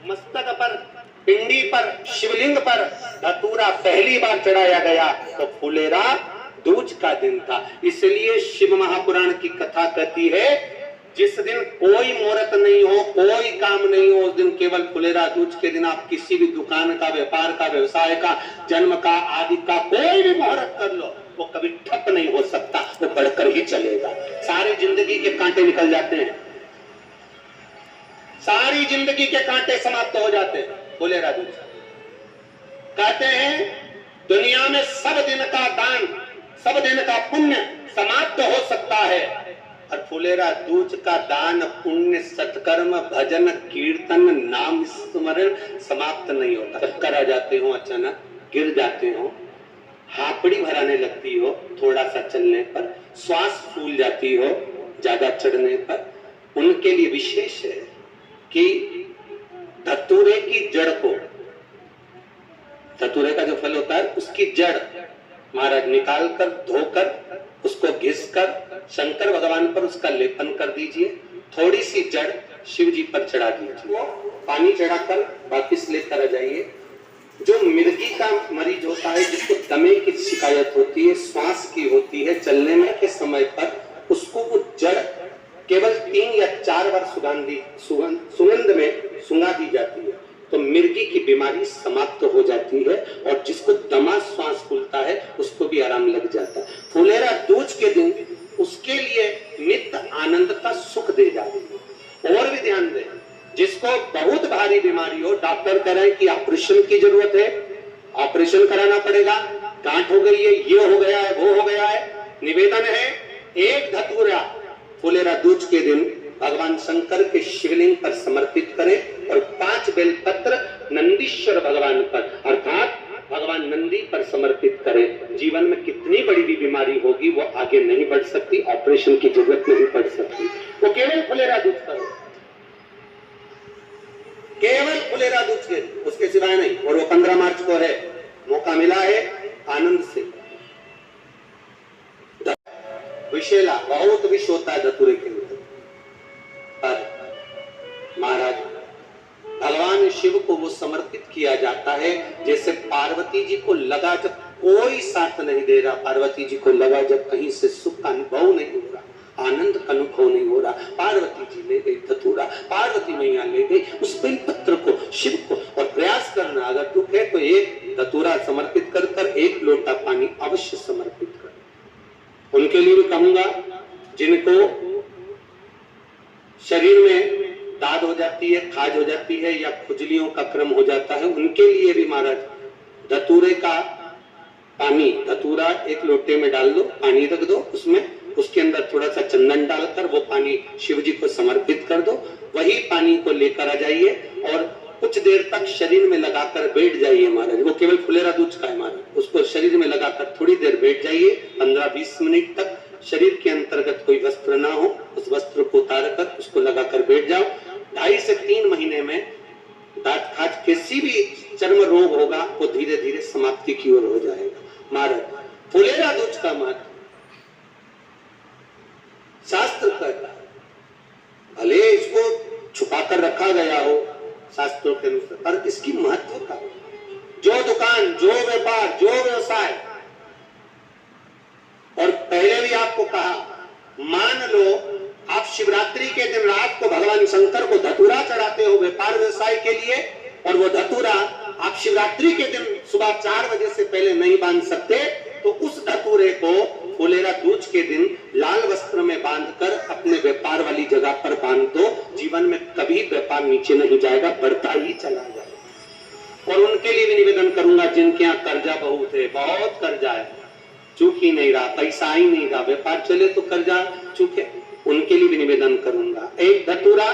मस्तक पर, पिंडी पर, शिवलिंग पर धतूरा पहली बार चढ़ाया गया तो फुलेरा दूज का दिन था। इसलिए शिव महापुराण की कथा कहती है जिस दिन कोई मुहूर्त नहीं हो, कोई काम नहीं हो, उस दिन केवल फुलेरा दूज के दिन आप किसी भी दुकान का, व्यापार का, व्यवसाय का, जन्म का, आदि का कोई भी मुहूर्त कर लो, वो कभी ठप नहीं हो सकता, वो बढ़कर ही चलेगा। सारी जिंदगी के कांटे निकल जाते हैं, सारी जिंदगी के कांटे समाप्त हो जाते हैं फुलेरा दूज। कहते हैं दुनिया में सब दिन का दान, सब दिन का पुण्य समाप्त हो सकता है, और फुलेरा दूज का दान, पुण्य, सत्कर्म, भजन, कीर्तन, नाम स्मरण समाप्त नहीं होता। चक्कर आ जाते हो, अचानक गिर जाते हो, हापड़ी भराने लगती हो थोड़ा सा चलने पर, श्वास फूल जाती हो ज्यादा चढ़ने पर, उनके लिए विशेष है कि धतूरे की जड़ को, धतूरे का जो फल होता है उसकी जड़ महाराज निकाल कर, धोकर, उसको घिसकर शंकर भगवान पर उसका लेपन कर दीजिए। थोड़ी सी जड़ शिव जी पर चढ़ा दीजिए, वो पानी चढ़ाकर वापिस लेकर आ जाइए। जो मिर्गी का मरीज होता है, जिसको दमे की शिकायत होती है, श्वास की होती है, चलने में के समय पर उसको वो जड़ केवल 3 या 4 बार सुगंध में सुंगा दी जाती है तो मिर्गी की बीमारी समाप्त हो जाती है, और जिसको दमा श्वास फूलता है उसको भी आराम लग जाता है। फुलेरा दूज के दिन उसके लिए नित्य आनंद का सुख दे जाती है। और भी ध्यान दें, जिसको बहुत भारी बीमारी हो, डॉक्टर कह रहे हैं कि ऑपरेशन की जरूरत है, ऑपरेशन कराना पड़ेगा, गांठ हो गई है, ये हो गया है, वो हो गया है, निवेदन है एक धतूरा फुलेरा दूज के दिन भगवान शंकर के शिवलिंग पर समर्पित करें और 5 बेलपत्र नंदीश्वर भगवान पर अर्थात भगवान नंदी पर समर्पित करें। जीवन में कितनी बड़ी भी बीमारी होगी वो आगे नहीं बढ़ सकती, ऑपरेशन की जरूरत नहीं पड़ सकती, वो केवल फुलेरा दूज करो, केवल फुलेरा दूज के, उसके सिवाय नहीं। और वो 15 मार्च को है, मौका मिला है, आनंद से। विषेला बहुत विष होता है धतूरे के अंदर, पर महाराज भगवान शिव को वो समर्पित किया जाता है जैसे पार्वती जी को लगा जब कोई साथ नहीं दे रहा, पार्वती जी को लगा जब कहीं से सुख का अनुभव नहीं हो रहा, आनंद का अनुभव नहीं हो रहा, पार्वती जी ले गई धतूरा, पार्वती मैया ले गई उस बेलपत्र को शिव को। और प्रयास करना, अगर दुख है तो एक धतूरा समर्पित कर कर 1 लोटा पानी अवश्य समर्पित कर। उनके लिए भी कहूंगा जिनको शरीर में दाद हो जाती है, खाज हो जाती है या खुजलियों का क्रम हो जाता है, उनके लिए भी महाराज धतूरे का पानी, धतूरा 1 लोटे में डाल दो, पानी रख दो उसमें, उसके अंदर थोड़ा सा चंदन डालकर वो पानी शिव जी को समर्पित कर दो। वही पानी को लेकर आ जाइए और कुछ देर तक शरीर में लगाकर बैठ जाइए महाराज। वो केवल फुलेरा दूज का है महाराज, उसको शरीर में लगाकर थोड़ी देर बैठ जाइए, 15-20 मिनट तक। शरीर के अंतर्गत कोई वस्त्र ना हो, उस वस्त्र को उतार कर उसको लगाकर बैठ जाओ। 2.5 से 3 महीने में दांत खाज किसी भी चर्म रोग होगा वो धीरे धीरे समाप्ति की ओर हो जाएगा। महाराज फुलेरा दूज का महत्व शास्त्र कहता है, भले इसको छुपाकर रखा गया हो शास्त्रों के अनुसार, पर इसकी महत्व का जो दुकान, जो व्यापार, जो व्यवसाय, और पहले भी आपको कहा, मान लो आप शिवरात्रि के दिन रात को भगवान शंकर को धतूरा चढ़ाते हो व्यापार व्यवसाय के लिए, और वो धतूरा आप शिवरात्रि के दिन सुबह 4 बजे से पहले नहीं बांध सकते, तो उस धतूरे को फुलेरा दूज के दिन लाल वस्त्र में बांधकर अपने व्यापार वाली जगह पर बांध दो। जीवन में कभी व्यापार नीचे नहीं जाएगा, बढ़ता ही चला जाएगा। और उनके लिए भी निवेदन करूंगा जिनके यहाँ कर्जा बहुत है, बहुत कर्जा है, चूक ही नहीं रहा, पैसा ही नहीं रहा, व्यापार चले तो कर्जा चूके, उनके लिए भी निवेदन करूंगा। एक धतूरा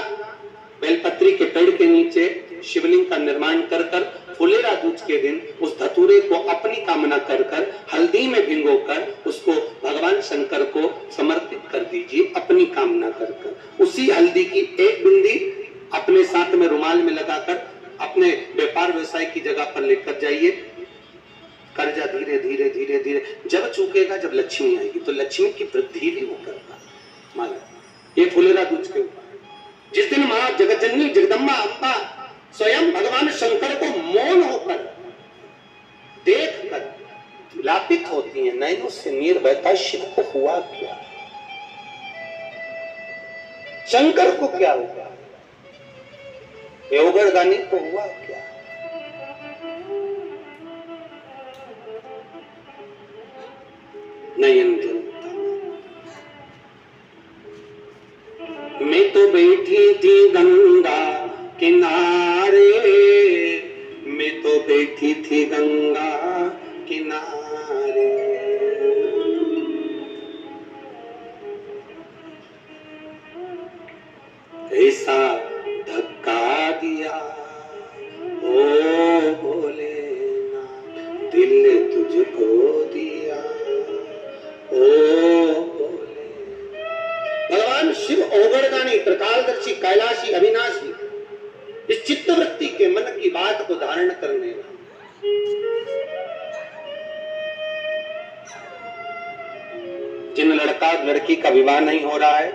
बेलपत्री के पेड़ के नीचे शिवलिंग का निर्माण कर कर फुलेरा दूज के दिन उस धतूरे को अपनी कामना कर कर हल्दी में भिगोकर उसको भगवान शंकर को समर्पित कर दीजिए अपनी कामना कर कर। उसी हल्दी की 1 बिंदी अपने साथ में रुमाल में लगाकर अपने व्यापार व्यवसाय की जगह पर लेकर जाइए। कर्जा धीरे धीरे धीरे धीरे जब चूकेगा, जब लक्ष्मी आएगी तो लक्ष्मी की वृद्धि भी वो करता। माना ये फुलेरा दूज के ऊपर जिस दिन मां जगत जननी जगदम्बा अम्बा स्वयं भगवान शंकर को मौन होकर देखकर विलापित होती हैं, नैनों से नीर बहता, शिव को हुआ क्या, शंकर को क्या हुआ, योगरगानी को हुआ क्या। नयन जनता, मैं तो बैठी थी गंगा किनारे, मैं तो बैठी थी गंगा किनारे, ऐसा धक्का दिया ओ भोलेनाथ, दिल ने तुझको दिया ओ भोले। भगवान शिव ओगरगानी, त्रिकालदर्शी, कैलाशी, अविनाशी, इस चित्तवृत्ति के मन की बात को धारण करने वाला। जिन लड़का लड़की का विवाह नहीं हो रहा है,